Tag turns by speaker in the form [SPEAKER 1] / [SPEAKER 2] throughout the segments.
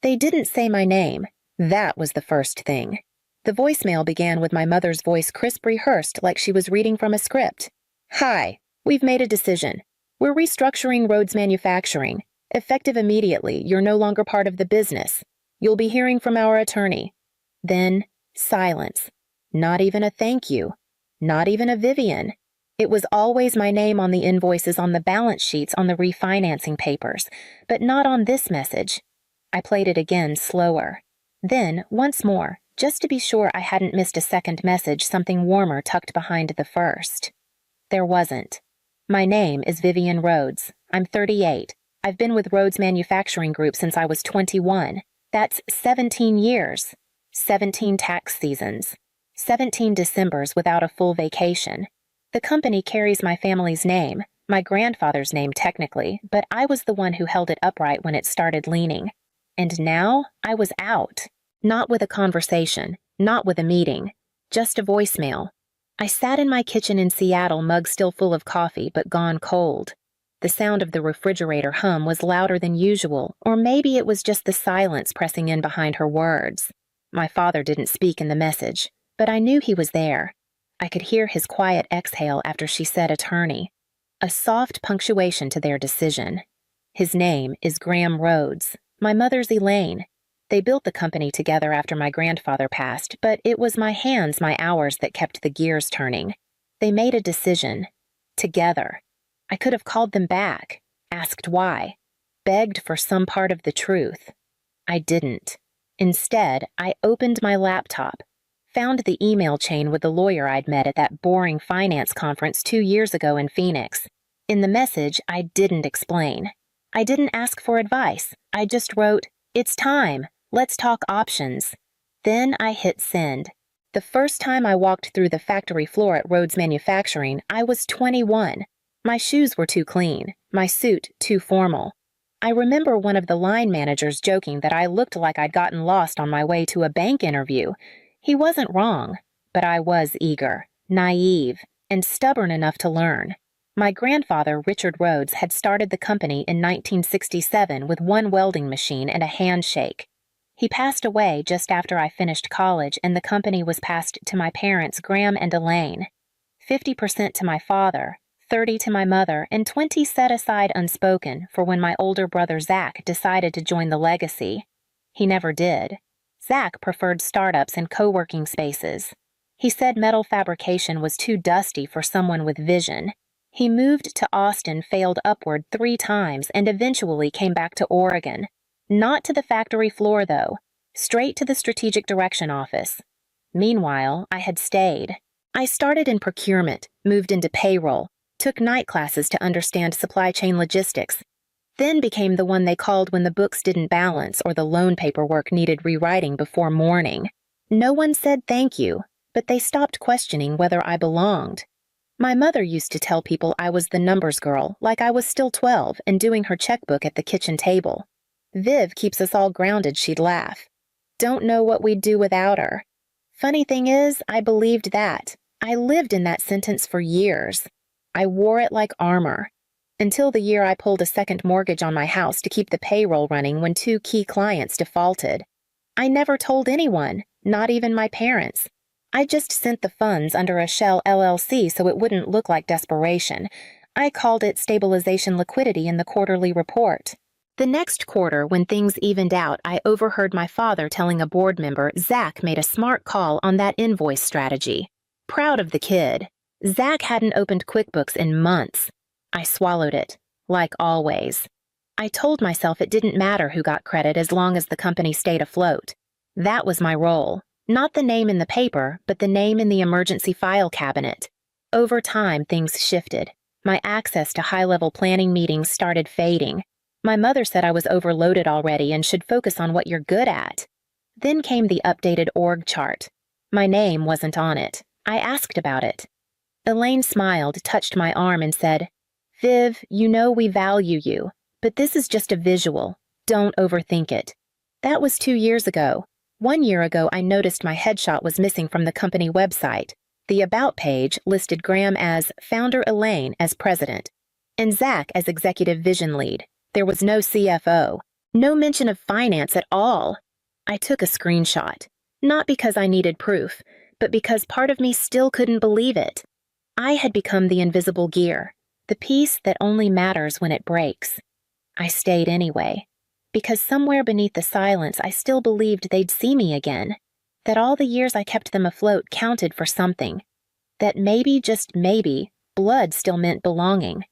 [SPEAKER 1] They didn't say my name. That was the first thing. The voicemail began with my mother's voice crisp rehearsed like she was reading from a script. "Hi, we've made a decision. We're restructuring Rhodes Manufacturing. Effective immediately, you're no longer part of the business. You'll be hearing from our attorney." Then, silence. Not even a thank you. Not even a Vivian. It was always my name on the invoices on the balance sheets on the refinancing papers, but not on this message. I played it again, slower. Then, once more, just to be sure I hadn't missed a second message, something warmer tucked behind the first. There wasn't. My name is Vivian Rhodes. I'm 38. I've been with Rhodes Manufacturing Group since I was 21. That's 17 years. 17 tax seasons. 17 Decembers without a full vacation. The company carries my family's name, my grandfather's name technically, but I was the one who held it upright when it started leaning. And now I was out. Not with a conversation, not with a meeting, just a voicemail. I sat in my kitchen in Seattle, mug still full of coffee but gone cold. The sound of the refrigerator hum was louder than usual, or maybe it was just the silence pressing in behind her words. My father didn't speak in the message, but I knew he was there. I could hear his quiet exhale after she said attorney. A soft punctuation to their decision. His name is Graham Rhodes. My mother's Elaine. They built the company together after my grandfather passed, but it was my hands, my hours that kept the gears turning. They made a decision. Together. I could have called them back, asked why, begged for some part of the truth. I didn't. Instead, I opened my laptop, found the email chain with the lawyer I'd met at that boring finance conference 2 years ago in Phoenix. In the message, I didn't explain. I didn't ask for advice. I just wrote, "It's time. Let's talk options." Then I hit send. The first time I walked through the factory floor at Rhodes Manufacturing, I was 21. My shoes were too clean, my suit too formal. I remember one of the line managers joking that I looked like I'd gotten lost on my way to a bank interview. He wasn't wrong, but I was eager, naive, and stubborn enough to learn. My grandfather, Richard Rhodes, had started the company in 1967 with one welding machine and a handshake. He passed away just after I finished college, and the company was passed to my parents, Graham and Elaine. 50% to my father, 30 to my mother, and 20 set aside unspoken for when my older brother Zach decided to join the legacy. He never did. Zach preferred startups and co-working spaces. He said metal fabrication was too dusty for someone with vision. He moved to Austin, failed upward 3 times, and eventually came back to Oregon. Not to the factory floor, though. Straight to the strategic direction office. Meanwhile, I had stayed. I started in procurement, moved into payroll, took night classes to understand supply chain logistics, then became the one they called when the books didn't balance or the loan paperwork needed rewriting before morning. No one said thank you, but they stopped questioning whether I belonged. My mother used to tell people I was the numbers girl, like I was still 12 and doing her checkbook at the kitchen table. "Viv keeps us all grounded," she'd laugh. Don't know what we'd do without her. Funny thing is, I believed that. I lived in that sentence for years. I wore it like armor. Until the year I pulled a second mortgage on my house to keep the payroll running when 2 key clients defaulted. I never told anyone, not even my parents. I just sent the funds under a shell LLC so it wouldn't look like desperation. I called it stabilization liquidity in the quarterly report. The next quarter, when things evened out, I overheard my father telling a board member Zach made a smart call on that invoice strategy. Proud of the kid. Zach hadn't opened QuickBooks in months. I swallowed it, like always. I told myself it didn't matter who got credit as long as the company stayed afloat. That was my role. Not the name in the paper, but the name in the emergency file cabinet. Over time, things shifted. My access to high-level planning meetings started fading. My mother said I was overloaded already and should focus on what you're good at. Then came the updated org chart. My name wasn't on it. I asked about it. Elaine smiled, touched my arm, and said, "Viv, you know we value you, but this is just a visual. Don't overthink it." That was 2 years ago. 1 year ago, I noticed my headshot was missing from the company website. The About page listed Graham as Founder, Elaine as President, and Zach as Executive Vision Lead. There was no CFO, No mention of finance at all. I took a screenshot, not because I needed proof, but because part of me still couldn't believe it. I had become the invisible gear, the piece that only matters when it breaks. I stayed anyway, because somewhere beneath the silence I still believed they'd see me again, that all the years I kept them afloat counted for something, that maybe, just maybe, blood still meant belonging.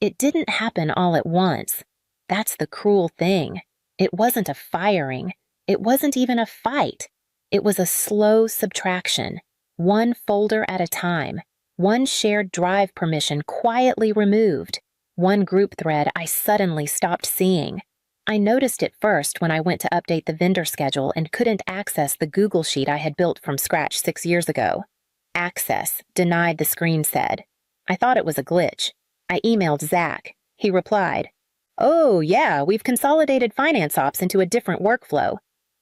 [SPEAKER 1] It didn't happen all at once. That's the cruel thing. It wasn't a firing. It wasn't even a fight. It was a slow subtraction, one folder at a time, one shared drive permission quietly removed, one group thread I suddenly stopped seeing. I noticed it first when I went to update the vendor schedule and couldn't access the Google Sheet I had built from scratch 6 years ago. Access denied, the screen said. I thought it was a glitch. I emailed Zach. He replied, "Oh, yeah, we've consolidated finance ops into a different workflow.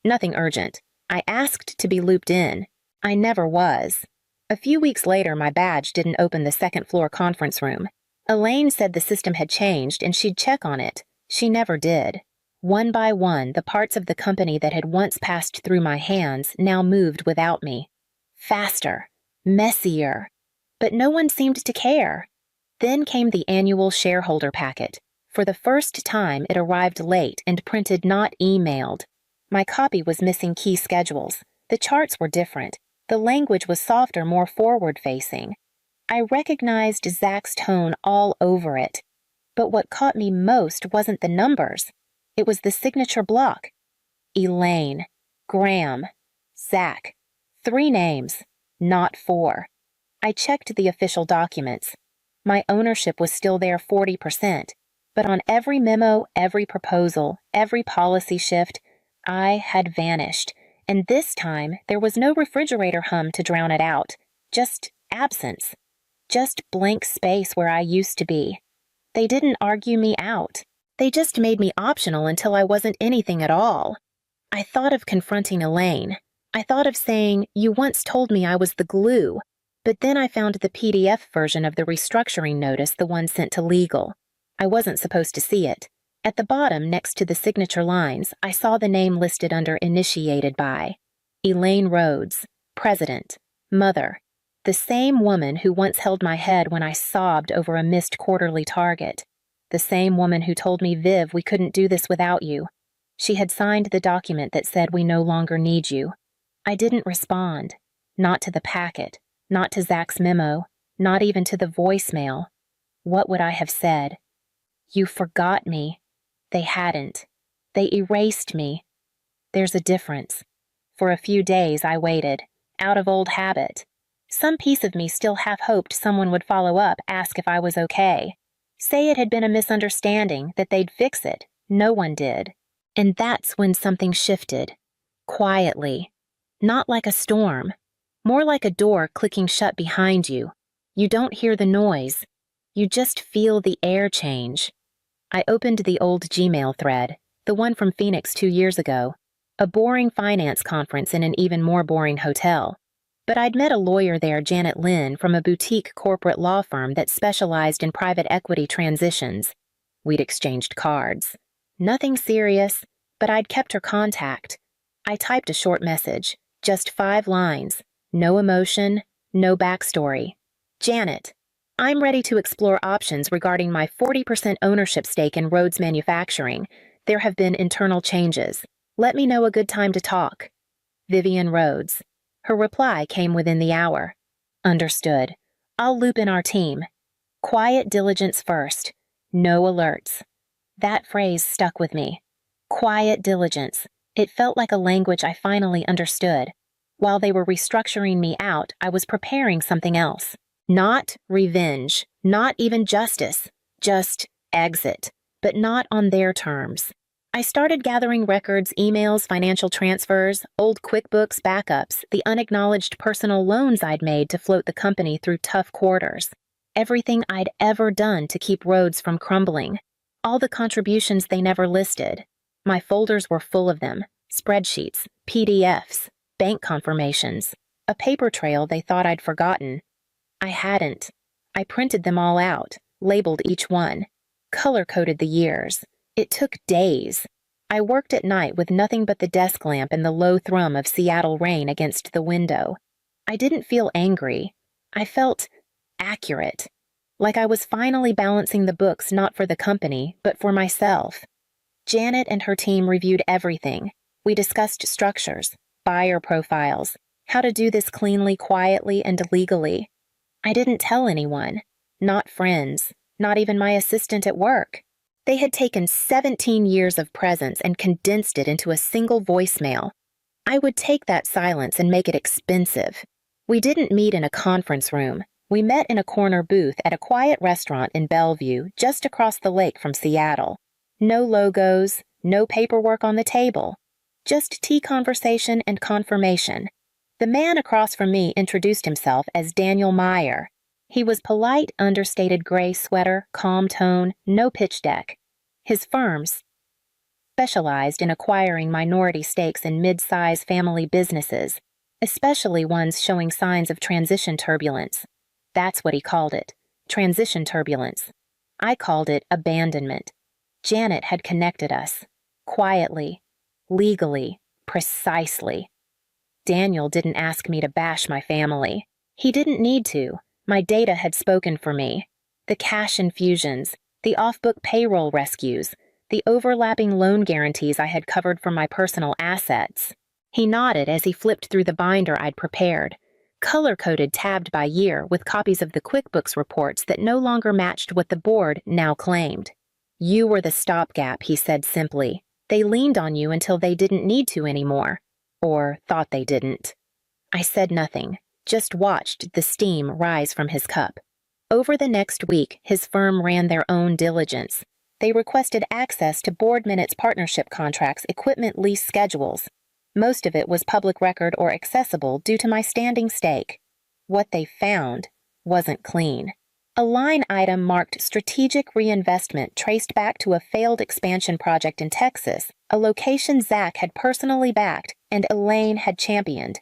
[SPEAKER 1] Nothing urgent. I asked to be looped in. I never was." A few weeks later, my badge didn't open the second-floor conference room. Elaine said the system had changed and she'd check on it. She never did. One by one, the parts of the company that had once passed through my hands now moved without me. Faster. Messier. But no one seemed to care. Then came the annual shareholder packet. For the first time, it arrived late and printed, not emailed. My copy was missing key schedules. The charts were different. The language was softer, more forward-facing. I recognized Zach's tone all over it. But what caught me most wasn't the numbers. It was the signature block. Elaine, Graham, Zach. 3 names, not 4. I checked the official documents. My ownership was still there, 40%. But on every memo, every proposal, every policy shift, I had vanished. And this time, there was no refrigerator hum to drown it out. Just absence. Just blank space where I used to be. They didn't argue me out. They just made me optional until I wasn't anything at all. I thought of confronting Elaine. I thought of saying, "You once told me I was the glue." But then I found the PDF version of the restructuring notice, the one sent to legal. I wasn't supposed to see it. At the bottom, next to the signature lines, I saw the name listed under Initiated by. Elaine Rhodes, President, Mother. The same woman who once held my head when I sobbed over a missed quarterly target. The same woman who told me, "Viv, we couldn't do this without you." She had signed the document that said, "We no longer need you." I didn't respond. Not to the packet. Not to Zach's memo. Not even to the voicemail. What would I have said? "You forgot me." They hadn't. They erased me. There's a difference. For a few days I waited, out of old habit. Some piece of me still half hoped someone would follow up, ask if I was okay. Say it had been a misunderstanding, that they'd fix it. No one did. And that's when something shifted. Quietly. Not like a storm. More like a door clicking shut behind you. You don't hear the noise. You just feel the air change. I opened the old Gmail thread, the one from Phoenix 2 years ago. A boring finance conference in an even more boring hotel. But I'd met a lawyer there, Janet Lynn, from a boutique corporate law firm that specialized in private equity transitions. We'd exchanged cards. Nothing serious, but I'd kept her contact. I typed a short message, just 5 lines. No emotion, no backstory. "Janet, I'm ready to explore options regarding my 40% ownership stake in Rhodes Manufacturing. There have been internal changes. Let me know a good time to talk. Vivian Rhodes." Her reply came within the hour. "Understood. I'll loop in our team. Quiet diligence first. No alerts." That phrase stuck with me. Quiet diligence. It felt like a language I finally understood. While they were restructuring me out, I was preparing something else. Not revenge, not even justice, just exit, but not on their terms. I started gathering records, emails, financial transfers, old QuickBooks backups, the unacknowledged personal loans I'd made to float the company through tough quarters. Everything I'd ever done to keep Rhodes from crumbling. All the contributions they never listed. My folders were full of them. Spreadsheets, PDFs, bank confirmations, a paper trail they thought I'd forgotten. I hadn't. I printed them all out, labeled each one, color-coded the years. It took days. I worked at night with nothing but the desk lamp and the low thrum of Seattle rain against the window. I didn't feel angry. I felt accurate. Like I was finally balancing the books not for the company, but for myself. Janet and her team reviewed everything. We discussed structures, buyer profiles, how to do this cleanly, quietly, and legally. I didn't tell anyone. Not friends. Not even my assistant at work. They had taken 17 years of presence and condensed it into a single voicemail. I would take that silence and make it expensive. We didn't meet in a conference room. We met in a corner booth at a quiet restaurant in Bellevue, just across the lake from Seattle. No logos, no paperwork on the table. Just tea conversation and confirmation. The man across from me introduced himself as Daniel Meyer. He was polite, understated gray sweater, calm tone, no pitch deck. His firms specialized in acquiring minority stakes in mid-size family businesses, especially ones showing signs of transition turbulence. That's what he called it, transition turbulence. I called it abandonment. Janet had connected us, quietly, legally, precisely. Daniel didn't ask me to bash my family. He didn't need to. My data had spoken for me. The cash infusions, the off-book payroll rescues, the overlapping loan guarantees I had covered from my personal assets. He nodded as he flipped through the binder I'd prepared, color-coded tabbed by year with copies of the QuickBooks reports that no longer matched what the board now claimed. You were the stopgap, he said simply. They leaned on you until they didn't need to anymore. Or thought they didn't. I said nothing, just watched the steam rise from his cup. Over the next week, his firm ran their own diligence. They requested access to board minutes, partnership contracts, equipment lease schedules. Most of it was public record or accessible due to my standing stake. What they found wasn't clean. A line item marked strategic reinvestment traced back to a failed expansion project in Texas, a location Zach had personally backed and Elaine had championed.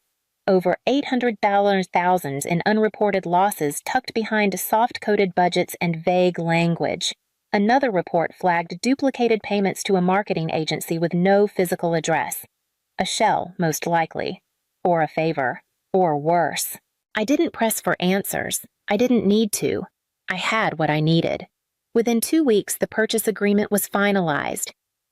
[SPEAKER 1] Over $800,000 in unreported losses tucked behind soft-coded budgets and vague language. Another report flagged duplicated payments to a marketing agency with no physical address. A shell, most likely. Or a favor. Or worse. I didn't press for answers. I didn't need to. I had what I needed. Within 2 weeks, the purchase agreement was finalized.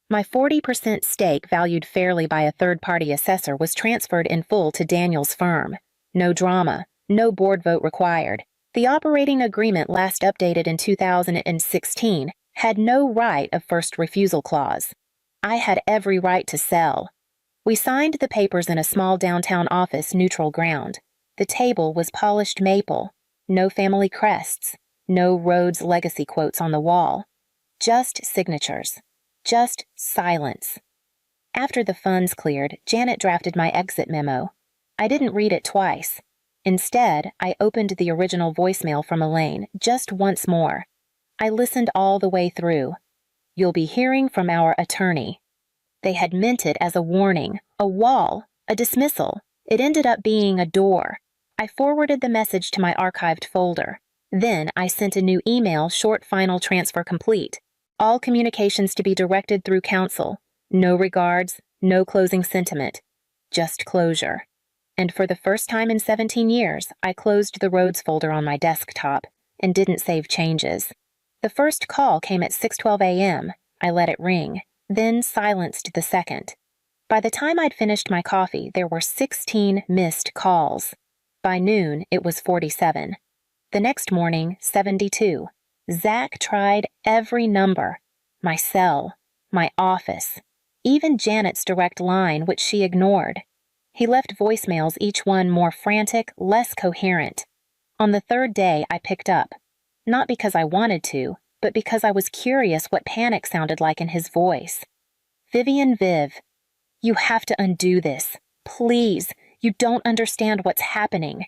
[SPEAKER 1] My 40% stake, valued fairly by a third-party assessor, was transferred in full to Daniel's firm. No drama. No board vote required. The operating agreement, last updated in 2016, had no right of first refusal clause. I had every right to sell. We signed the papers in a small downtown office, neutral ground. The table was polished maple. No family crests. No Rhodes legacy quotes on the wall. Just signatures. Just silence. After the funds cleared, Janet drafted my exit memo. I didn't read it twice. Instead, I opened the original voicemail from Elaine just once more. I listened all the way through. You'll be hearing from our attorney. They had meant it as a warning, a wall, a dismissal. It ended up being a door. I forwarded the message to my archived folder. Then I sent a new email, short final transfer complete. All communications to be directed through counsel. No regards, no closing sentiment. Just closure. And for the first time in 17 years, I closed the Rhodes folder on my desktop and didn't save changes. The first call came at 6:12 a.m. I let it ring, then silenced the second. By the time I'd finished my coffee, there were 16 missed calls. By noon, it was 47. The next morning, 72. Zach tried every number. My cell, my office, even Janet's direct line, which she ignored. He left voicemails, each one more frantic, less coherent. On the third day, I picked up. Not because I wanted to, but because I was curious what panic sounded like in his voice. Viv, you have to undo this. Please, you don't understand what's happening.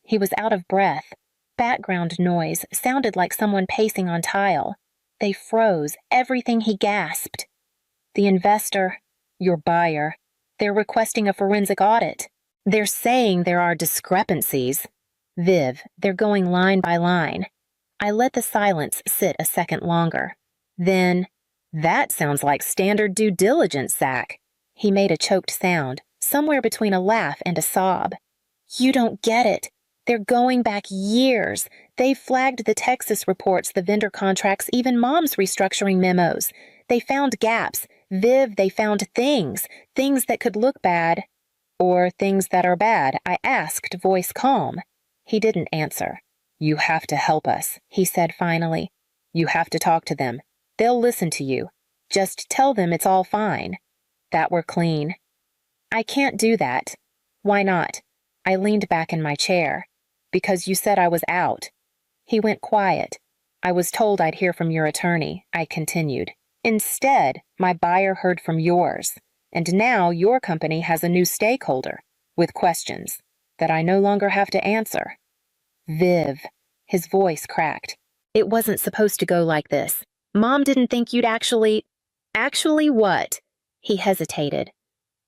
[SPEAKER 1] He was out of breath. Background noise sounded like someone pacing on tile. They froze, everything he gasped. The investor, your buyer, they're requesting a forensic audit. They're saying there are discrepancies. Viv, they're going line by line. I let the silence sit a second longer. Then, That sounds like standard due diligence, Zach. He made a choked sound, somewhere between a laugh and a sob. You don't get it. They're going back years. They flagged the Texas reports, the vendor contracts, even Mom's restructuring memos. They found gaps. Viv, they found things that could look bad. Or things that are bad, I asked, voice calm. He didn't answer. You have to help us, he said finally. You have to talk to them. They'll listen to you. Just tell them it's all fine. That we're clean. I can't do that. Why not? I leaned back in my chair. Because you said I was out. He went quiet. I was told I'd hear from your attorney, I continued. Instead, my buyer heard from yours. And now your company has a new stakeholder, with questions, that I no longer have to answer. Viv. His voice cracked. It wasn't supposed to go like this. Mom didn't think you'd actually... Actually what? He hesitated.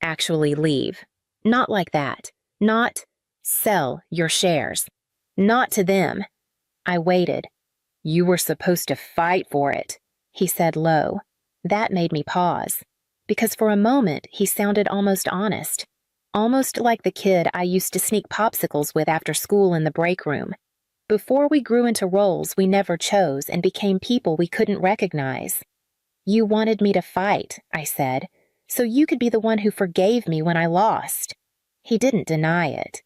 [SPEAKER 1] Actually leave. Not like that. Not sell your shares. Not to them. I waited. You were supposed to fight for it, he said low. That made me pause. Because for a moment he sounded almost honest. Almost like the kid I used to sneak popsicles with after school in the break room. Before we grew into roles we never chose and became people we couldn't recognize. You wanted me to fight, I said, so you could be the one who forgave me when I lost. He didn't deny it.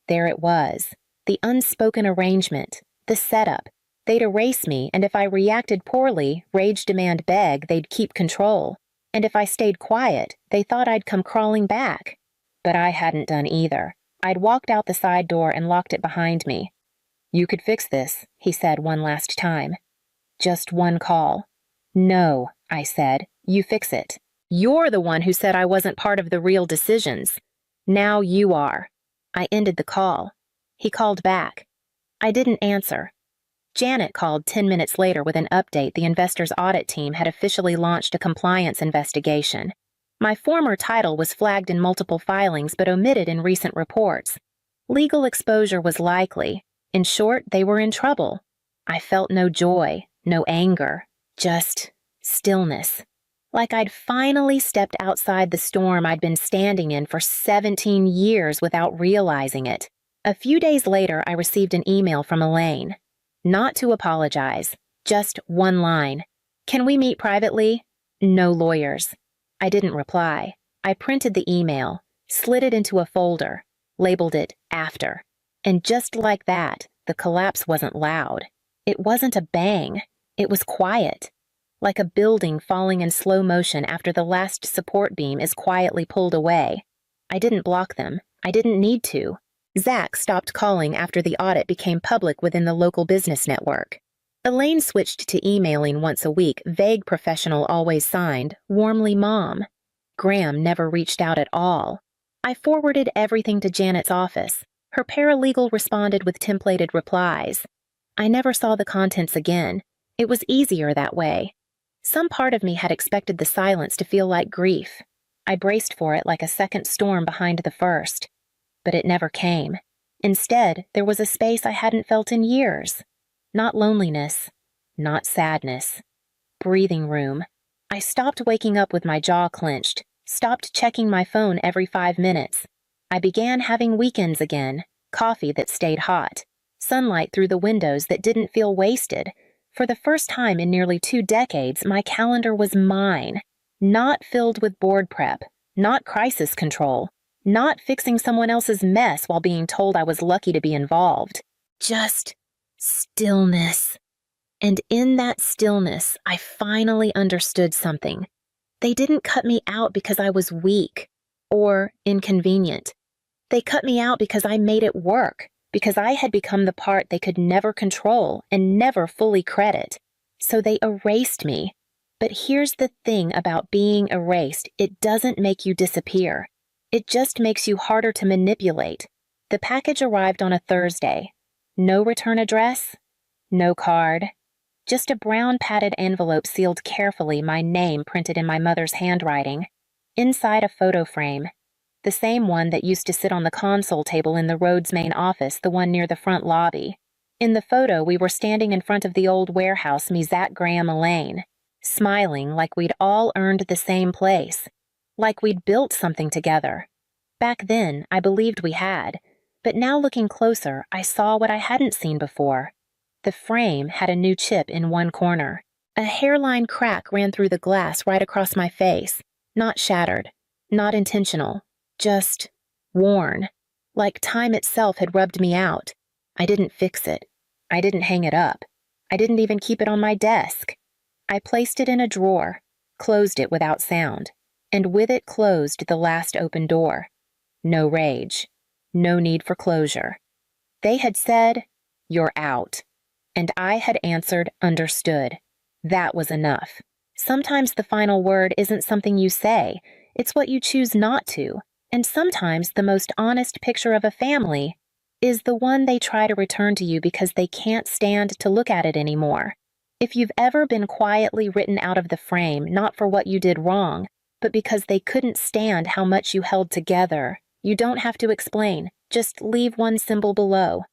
[SPEAKER 1] There it was, the unspoken arrangement, the setup. They'd erase me, and if I reacted poorly, rage, demand, beg, they'd keep control. And if I stayed quiet, they thought I'd come crawling back. But I hadn't done either. I'd walked out the side door and locked it behind me. You could fix this, he said one last time. Just one call. No, I said, you fix it. You're the one who said I wasn't part of the real decisions. Now you are. I ended the call. He called back. I didn't answer. Janet called 10 minutes later with an update. The investors' audit team had officially launched a compliance investigation. My former title was flagged in multiple filings but omitted in recent reports. Legal exposure was likely. In short, they were in trouble. I felt no joy, no anger, just stillness. Like I'd finally stepped outside the storm I'd been standing in for 17 years without realizing it. A few days later, I received an email from Elaine. Not to apologize, just one line. Can we meet privately? No lawyers. I didn't reply. I printed the email, slid it into a folder, labeled it after. And just like that, the collapse wasn't loud. It wasn't a bang. It was quiet. Like a building falling in slow motion after the last support beam is quietly pulled away. I didn't block them. I didn't need to. Zach stopped calling after the audit became public within the local business network. Elaine switched to emailing once a week, vague professional always signed, warmly Mom. Graham never reached out at all. I forwarded everything to Janet's office. Her paralegal responded with templated replies. I never saw the contents again. It was easier that way. Some part of me had expected the silence to feel like grief. I braced for it like a second storm behind the first. But it never came. Instead, there was a space I hadn't felt in years. Not loneliness, not sadness. Breathing room. I stopped waking up with my jaw clenched, stopped checking my phone every 5 minutes. I began having weekends again, coffee that stayed hot, sunlight through the windows that didn't feel wasted. For the first time in nearly 2 decades, my calendar was mine, not filled with board prep, not crisis control, not fixing someone else's mess while being told I was lucky to be involved. Just stillness. And in that stillness, I finally understood something. They didn't cut me out because I was weak or inconvenient. They cut me out because I made it work, because I had become the part they could never control and never fully credit. So they erased me. But here's the thing about being erased, it doesn't make you disappear. It just makes you harder to manipulate. The package arrived on a Thursday. No return address, no card. Just a brown padded envelope sealed carefully, my name printed in my mother's handwriting. Inside a photo frame. The same one that used to sit on the console table in the Rhodes main office, the one near the front lobby. In the photo, we were standing in front of the old warehouse, me, Zach, Graham, Elaine. smiling like we'd all earned the same place, like we'd built something together. Back then, I believed we had, but now looking closer, I saw what I hadn't seen before. The frame had a new chip in one corner. A hairline crack ran through the glass right across my face, not shattered, not intentional, just worn, like time itself had rubbed me out. I didn't fix it. I didn't hang it up. I didn't even keep it on my desk. I placed it in a drawer, closed it without sound, and with it closed the last open door. No rage. No need for closure. They had said, "You're out." And I had answered, "Understood." That was enough. Sometimes the final word isn't something you say, it's what you choose not to. And sometimes the most honest picture of a family is the one they try to return to you because they can't stand to look at it anymore. If you've ever been quietly written out of the frame, not for what you did wrong, but because they couldn't stand how much you held together, you don't have to explain. Just leave one symbol below.